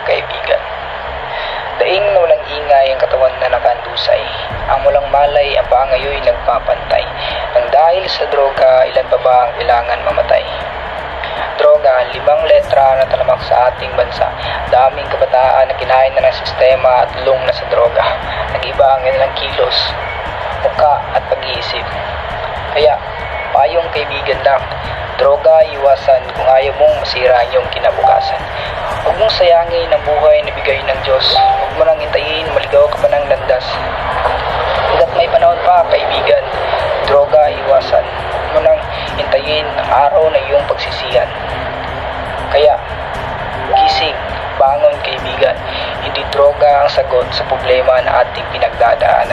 kaibigan. Daing na walang ingay ang katawan na nakandusay. Ang walang malay ang paangayo'y nagpapantay. Nang dahil sa droga, ilan pa ba ang kailangan mamatay? Droga, 5 letra na talamak sa ating bansa. Daming kabataan na kinain na ng sistema at lung na sa droga. Nag-iba ang ilang kilos, muka at pag-iisip. Kaya, payong kaibigan lang, droga iwasan kung ayaw mong masira ang iyong kinabukasan. Huwag mong sayangin ang buhay na bigay ng Diyos. Huwag mo nang hintayin, maligaw ka pa ng landas. Hanggat may panahon pa, kaibigan, droga iwasan. Huwag mo nang hintayin ang araw na iyong pagsisiyan. Kaya, gising, bangon kaibigan. Hindi droga ang sagot sa problema na ating pinagdadaanan.